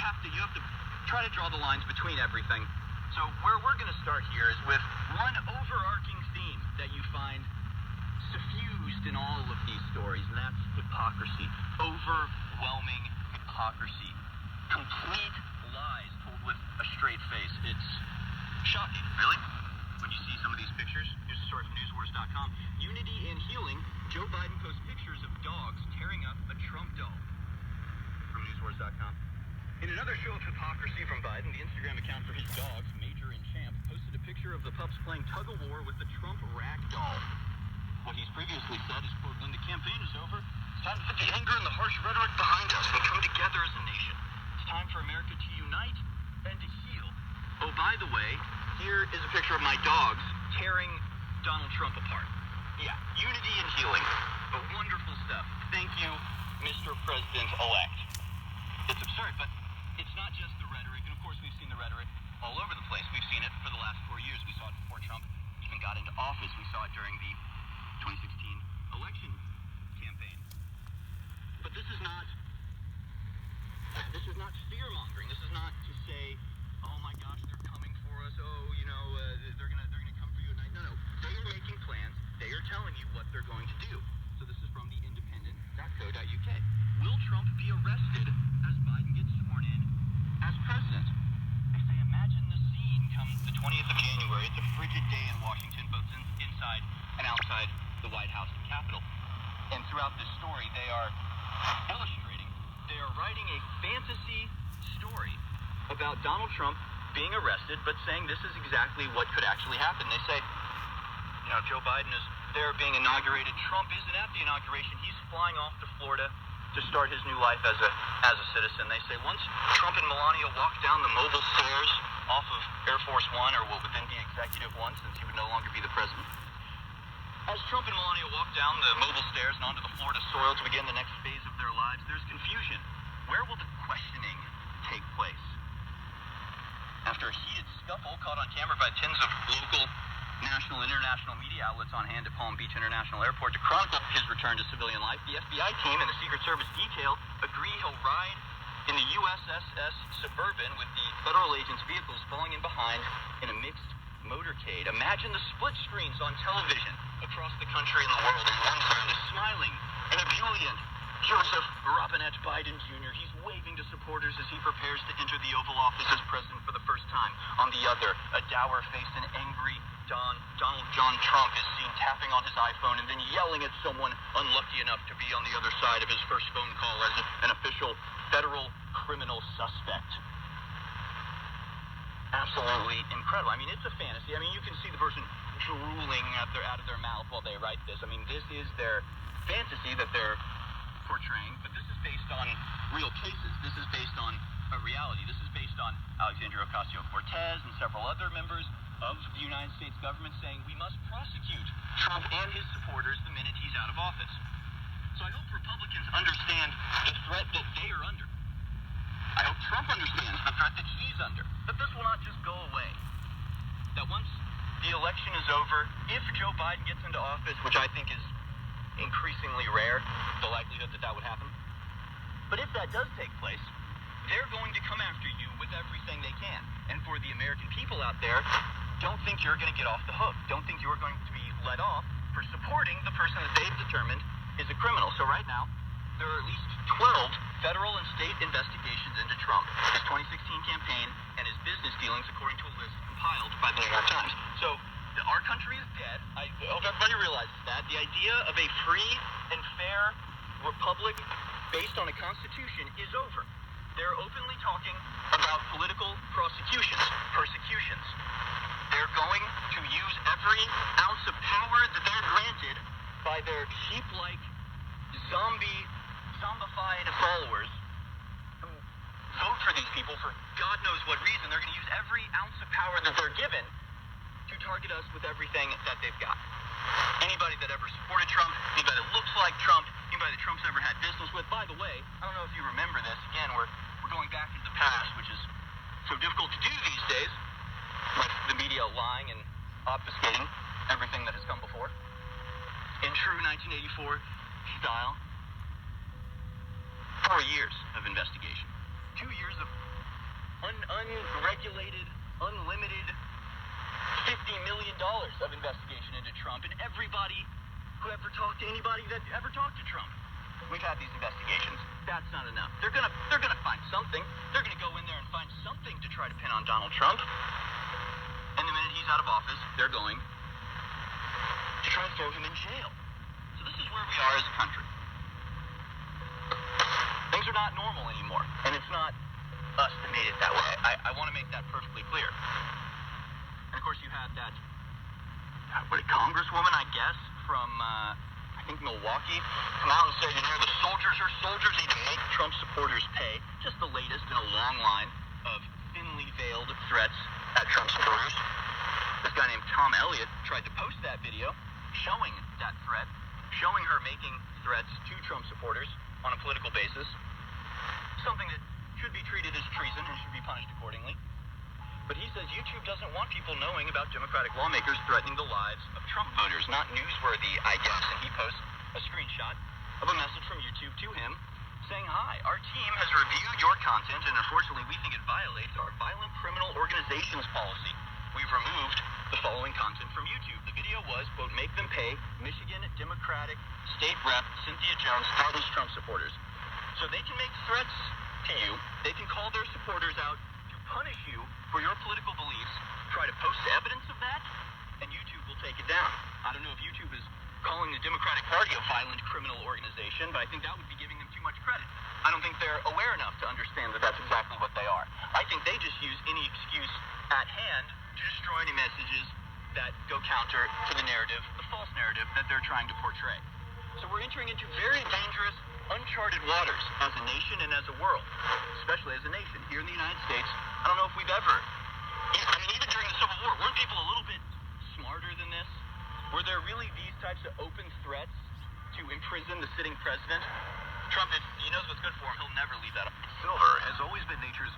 you have to try to draw the lines between everything. So where we're going to start here is with one overarching theme that you find suffused in all of these stories, and that's hypocrisy. Overwhelming hypocrisy. Complete lies told with a straight face. It's shocking, really, when you see some of these pictures. Here's a story from newswars.com. Unity in healing. Joe Biden posts pictures of dogs tearing up a Trump doll. From newswars.com. In another show of hypocrisy from Biden, the Instagram account for his dogs, Major and Champ, posted a picture of the pups playing tug-of-war with the Trump rag doll. What he's previously said is, quote, when the campaign is over, it's time to put the anger and the harsh rhetoric behind us and come together as a nation. It's time for America to unite and to heal. Oh, by the way, here is a picture of my dogs tearing Donald Trump apart. Yeah, unity and healing. But wonderful stuff. Thank you, Mr. President-elect. It's absurd, but it's not just the rhetoric, and of course we've seen the rhetoric all over the place. We've seen it for the last 4 years. We saw it before Trump even got into office. We saw it during the 2016 election campaign. But this is not fear-mongering. This is not to say, oh my gosh, they're coming for us. Oh, you know, they're gonna come for you at night. No. They are making plans. They are telling you what they're going to do. So this is from the independent.co.uk. Will Trump be arrested as Biden gets sworn in as president? They say, imagine the scene come the 20th of January. It's a frigid day in Washington, both inside and outside the White House and Capitol. And throughout this story, they are illustrating, they are writing a fantasy story about Donald Trump being arrested, but saying this is exactly what could actually happen. They say, you know, Joe Biden is there being inaugurated. Trump isn't at the inauguration. He's flying off to Florida to start his new life as a citizen. They say once Trump and Melania walk down the mobile stairs off of Air Force One, or what would then be Executive One, since he would no longer be the president. As Trump and Melania walk down the mobile stairs and onto the Florida soil to begin the next phase of their lives, there's confusion. Where will the questioning take place? After a heated scuffle caught on camera by tens of local, national, and international media outlets on hand at Palm Beach International Airport to chronicle his return to civilian life, the FBI team and the Secret Service detail agree he'll ride in the USS Suburban with the federal agents' vehicles falling in behind in a mixed motorcade. Imagine the split screens on television across the country and the world. On one side, a smiling and ebullient Joseph Robinette Biden Jr. He's waving to supporters as he prepares to enter the Oval Office as president for the first time. On the other, a dour-faced and angry Donald John Trump is seen tapping on his iPhone and then yelling at someone unlucky enough to be on the other side of his first phone call as an official federal criminal suspect. Absolutely incredible. I mean, it's a fantasy. I mean, you can see the person drooling out of their mouth while they write this. I mean, this is their fantasy that they're portraying, but this is based on real cases. This is based on a reality. This is based on Alexandria Ocasio-Cortez and several other members of the United States government saying we must prosecute Trump and his supporters the minute he's out of office. So I hope Republicans understand the threat that they are under. I hope Trump understands the threat that he's under. That this will not just go away. That once the election is over, if Joe Biden gets into office, which I think is increasingly rare, the likelihood that would happen. But if that does take place, they're going to come after you with everything they can. And for the American people out there, don't think you're going to get off the hook. Don't think you're going to be let off for supporting the person that they've determined is a criminal. So right now, there are at least 12 federal and state investigations into Trump, his 2016 campaign, and his business dealings, according to a list compiled by the New York Times. So our country is dead. I hope everybody realizes that. The idea of a free and fair republic based on a constitution is over. They're openly talking about political persecutions. They're going to use every ounce of power that they're granted by their sheep-like, zombified followers who vote for these people for God knows what reason. They're going to use every ounce of power that they're given to target us with everything that they've got. Anybody that ever supported Trump, anybody that looks like Trump, anybody that Trump's ever had business with. By the way, I don't know if you remember this. Again, we're going back into the past, which is so difficult to do these days, with the media lying and obfuscating everything that has come before. In true 1984 style, 4 years of investigation. 2 years of unregulated, unlimited $50 million of investigation into Trump, and everybody who ever talked to anybody that ever talked to Trump. We've had these investigations. That's not enough. They're gonna find something. They're gonna go in there and find something to try to pin on Donald Trump. And the minute he's out of office, they're going to try and throw him in jail. So this is where we are as a country. Things are not normal anymore, and it's not us that made it that way. I want to make that perfectly clear. And of course, you had that congresswoman, I guess, from I think Milwaukee, come out and say, the soldiers are soldiers, need to make Trump supporters pay. Just the latest in a long line of thinly veiled threats at Trump supporters. This guy named Tom Elliott tried to post that video showing that threat, showing her making threats to Trump supporters on a political basis, something that should be treated as treason and should be punished accordingly. But he says YouTube doesn't want people knowing about Democratic lawmakers threatening the lives of Trump voters. Not newsworthy, I guess. And he posts a screenshot of a message from YouTube to him saying, "Hi, our team has reviewed your content, and unfortunately we think it violates our violent criminal organizations policy. We've removed the following content from YouTube. The video was, quote, make them pay Michigan Democratic State Rep Cynthia Jones threatens Trump supporters. So they can make threats to you. They can call their supporters out to punish you for your political beliefs, try to post evidence of that, and YouTube will take it down. I don't know if YouTube is calling the Democratic Party a violent criminal organization, but I think that would be giving them too much credit. I don't think they're aware enough to understand that that's exactly what they are. I think they just use any excuse at hand to destroy any messages that go counter to the narrative, the false narrative that they're trying to portray. So we're entering into very dangerous, uncharted waters as a nation and as a world, especially as a nation. Here in the United States, I don't know if we've ever, even during the Civil War, weren't people a little bit smarter than this? Were there really these types of open threats to imprison the sitting president? Trump, if he knows what's good for him, he'll never leave that up. Silver has always been nature's